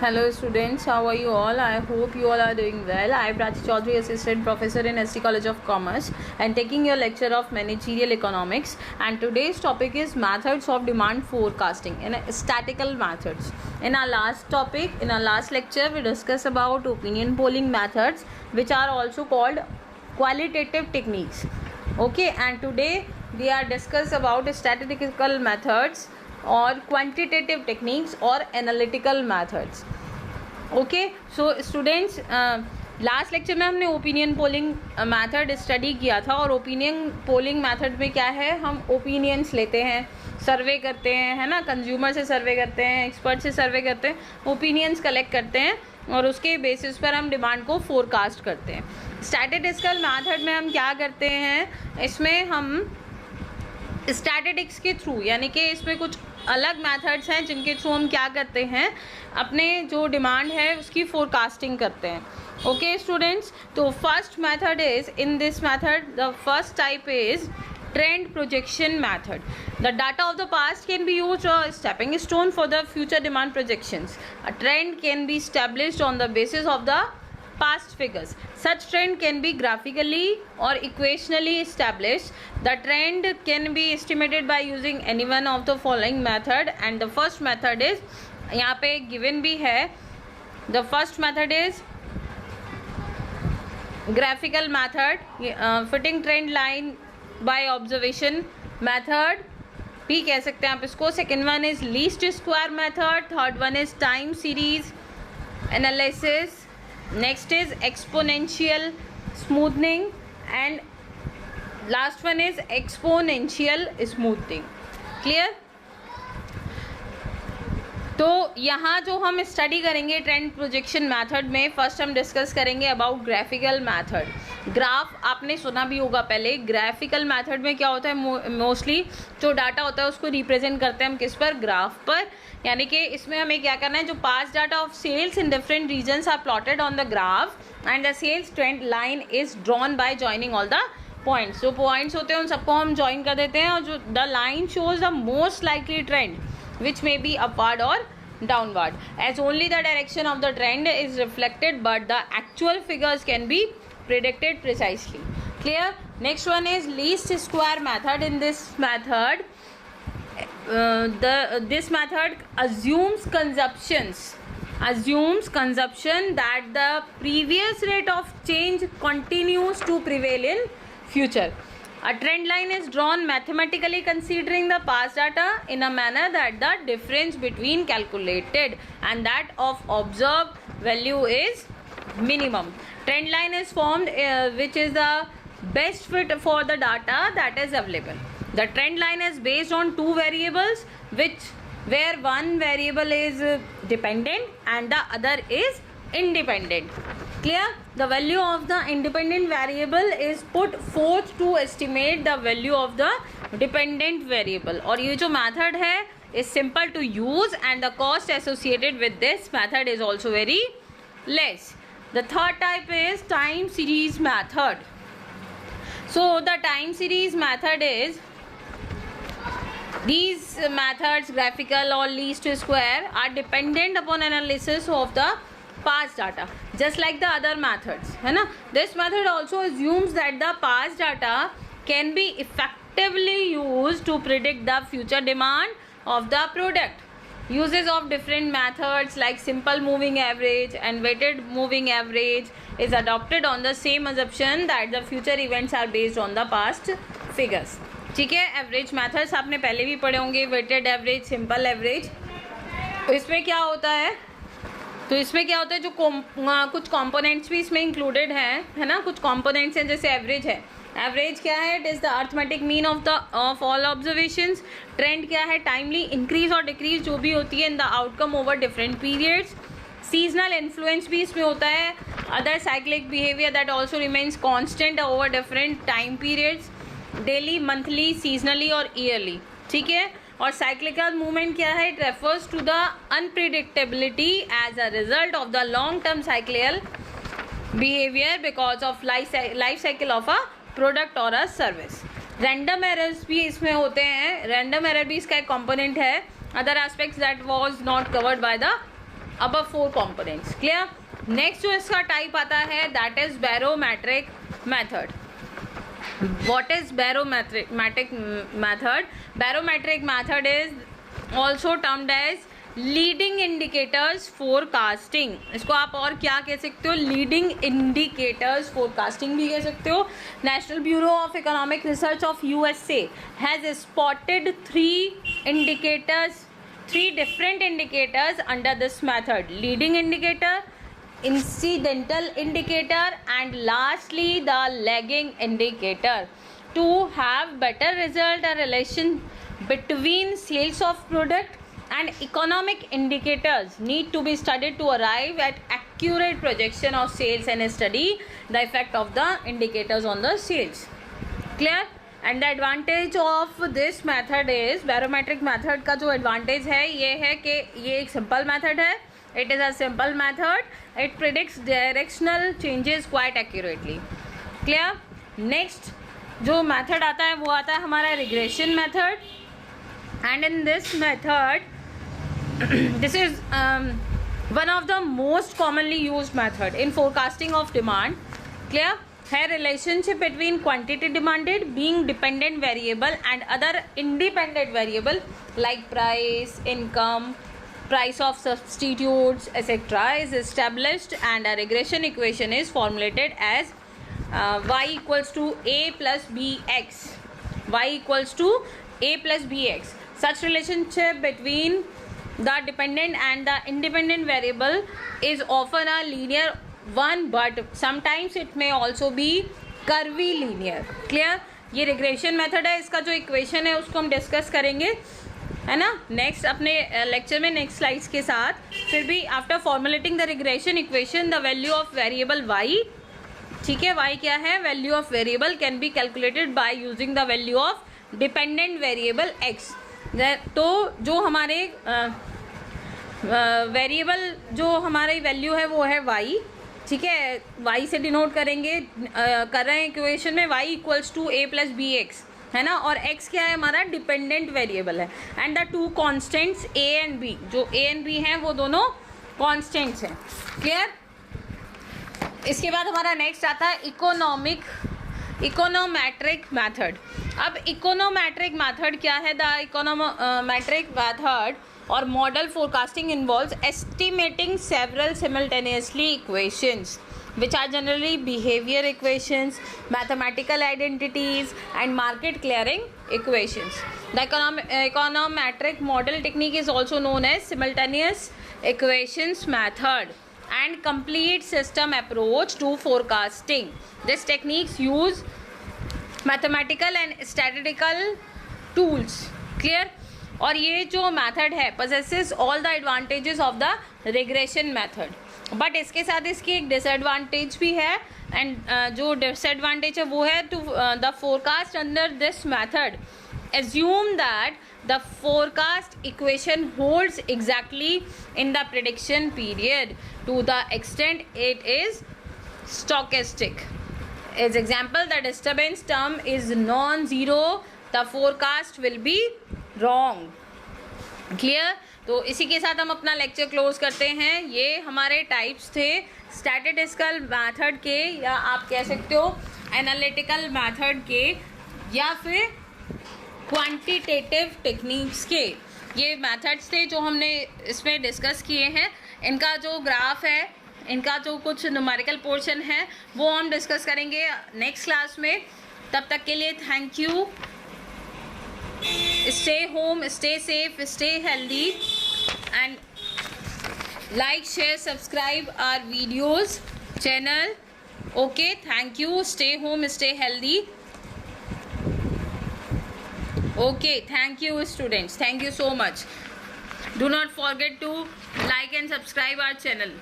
Hello students, how are you all? I hope you all are doing well. I am Prachi Chaudhary, Assistant Professor in SC College of Commerce and taking your lecture of Managerial Economics, and today's topic is methods of demand forecasting and statistical methods. In our last lecture we discussed about opinion polling methods, which are also called qualitative techniques. Okay, and today we are discuss about statistical methods और quantitative techniques और analytical methods. Okay, so students, last lecture में हमने opinion polling method study किया था. और opinion polling method में क्या है, हम ओपिनियंस लेते हैं, सर्वे करते हैं, है ना, कंज्यूमर से सर्वे करते हैं, एक्सपर्ट से सर्वे करते हैं, ओपिनियंस कलेक्ट करते हैं और उसके बेसिस पर हम डिमांड को फोरकास्ट करते हैं. स्टैटिस्टिकल मेथड में हम क्या करते हैं, इसमें हम स्टैटिस्टिक्स के थ्रू, यानी कि इसमें कुछ अलग मेथड्स हैं जिनके थ्रू हम क्या करते हैं, अपने जो डिमांड है उसकी फोरकास्टिंग करते हैं. ओके स्टूडेंट्स, तो first method is, in this method the first type is trend projection method. The data of the past can be used as a stepping stone for the future demand projections. A trend can be established on the basis of the past figures. Such trend can be graphically or equationally established. The trend can be estimated by using any one of the following method, and the first method is, यहाँ पे given भी है, the first method is graphical method, fitting trend line by observation method भी कह सकते हैं आप इसको. Second one is least square method, third one is time series analysis, next is exponential smoothening and last one is exponential smoothening. Clear? तो यहाँ जो हम स्टडी करेंगे ट्रेंड प्रोजेक्शन मेथड में, फर्स्ट हम डिस्कस करेंगे अबाउट ग्राफिकल मेथड. ग्राफ आपने सुना भी होगा पहले. ग्राफिकल मेथड में क्या होता है, मोस्टली जो डाटा होता है उसको रिप्रेजेंट करते हैं हम किस पर, ग्राफ पर. यानी कि इसमें हमें क्या करना है, जो past data of sales in different regions are plotted on the graph and the sales trend line is drawn by joining all the points. जो पॉइंट्स होते हैं उन सबको हम ज्वाइन कर देते हैं, और जो the line shows the most likely trend which may be upward or downward, as only the direction of the trend is reflected but the actual figures can be predicted precisely. Clear? Next one is least square method. In this method this method assumes consumption that the previous rate of change continues to prevail in future. A trend line is drawn mathematically considering the past data in a manner that the difference between calculated and that of observed value is minimum. Trend line is formed which is the best fit for the data that is available. The trend line is based on two variables where one variable is dependent and the other is independent. Clear? The value of the independent variable is put forth to estimate the value of the dependent variable. और ये जो method है is simple to use and the cost associated with this method is also very less. The third type is time series method. So the time series method is, these methods, graphical or least square, are dependent upon analysis of the past data, just like the other methods, है ना. This method also assumes that the past data can be effectively used to predict the future demand of the product. Uses of different methods like simple moving average and weighted moving average is adopted on the same assumption that the future events are based on the past figures. ठीक है, average methods आपने पहले भी पढ़े होंगे, weighted average, simple average. तो इसमें क्या होता है, जो कुछ कंपोनेंट्स भी इसमें इंक्लूडेड हैं, है ना. कुछ कंपोनेंट्स हैं, जैसे एवरेज है. एवरेज क्या है, it is the arithmetic mean of all observations. Trend क्या है, टाइमली इंक्रीज और डिक्रीज जो भी होती है in the outcome over different periods. Seasonal influence भी इसमें होता है. Other cyclic behaviour that also remains constant over different time periods, daily, monthly, seasonally और ईयरली. ठीक है. और साइक्लिकल मूवमेंट क्या है, it refers to the unpredictability as a result of the long term cyclical behaviour because of life cycle of a product और a service. Random errors भी इसमें होते हैं. रैंडम एरर भी इसका एक कंपोनेंट है. Other aspects that was not covered by the above 4 components. Clear? Next जो इसका type आता है that is barometric method. What is barometric method? Barometric method is also termed as leading indicators forecasting. इसको आप और क्या कह सकते हो? लीडिंग इंडिकेटर्स फोरकास्टिंग भी कह सकते हो. National bureau of economic research of USA has spotted 3 different indicators under this method: leading indicator, incidental indicator, and lastly the lagging indicator. To have better result, a relation between sales of product and economic indicators need to be studied to arrive at accurate projection of sales and study the effect of the indicators on the sales. Clear? And the advantage of this method is, barometric method का जो advantage है ये है कि ये एक simple method है. It is a simple method. It predicts directional changes quite accurately. Clear? Next जो method आता है वो आता है हमारा regression method. And in this method, this is one of the most commonly used method in forecasting of demand. Clear? है relationship between quantity demanded being dependent variable and other independent variable like price, income, price of substitutes, etc. is established, and a regression equation is formulated as y equals to a plus bx. Y equals to a plus bx. Such relationship between the dependent and the independent variable is often a linear one, but sometimes it may also be curvy linear. Clear? ये regression method है. इसका जो equation है उसको हम discuss करेंगे, है ना, next अपने lecture में next slides के साथ. फिर भी after formulating the regression equation, the value of variable y, ठीक है, y क्या है, value of variable can be calculated by using the value of dependent variable x. तो जो हमारे वेरिएबल जो हमारी वैल्यू है वो है y, ठीक है, y से डिनोट करेंगे, कर रहे हैं इक्वेशन में y equals to a plus B X, है ना, और x क्या है हमारा डिपेंडेंट वेरिएबल है. And the 2 constants a and b, जो a एंड b हैं वो दोनों कॉन्स्टेंट्स हैं. क्लियर? इसके बाद हमारा नेक्स्ट आता है इकोनोमेट्रिक मैथड. अब इकोनोमेट्रिक मैथड क्या है? The econometric method or model forecasting involves estimating several simultaneously equations which are generally behavior equations, mathematical identities, and market clearing equations. The econometric model technique is also known as simultaneous equations method and complete system approach to forecasting. These techniques use mathematical and statistical tools. Clear? और ये जो method है possesses all the advantages of the regression method, but इसके साथ इसकी एक disadvantage भी है. एंड जो डिसएडवांटेज है वो है to the forecast under this method assume that the forecast equation holds exactly in the prediction period to the extent it is stochastic. As example, the disturbance term is non-zero, the forecast will be wrong. Clear? तो इसी के साथ हम अपना lecture close करते हैं. ये हमारे टाइप्स थे स्टैटिस्टिकल मेथड के, या आप कह सकते हो एनालिटिकल मेथड के, या फिर क्वांटिटेटिव टेक्निक्स के. ये मेथड्स थे जो हमने इसमें डिस्कस किए हैं. इनका जो ग्राफ है, इनका जो कुछ न्यूमेरिकल पोर्शन है वो हम डिस्कस करेंगे नेक्स्ट क्लास में. तब तक के लिए thank you. Stay home, stay safe, stay healthy, and like, share, subscribe our videos channel. Okay, thank you. Stay home, stay healthy. Okay, thank you students. Thank you so much. Do not forget to like and subscribe our channel.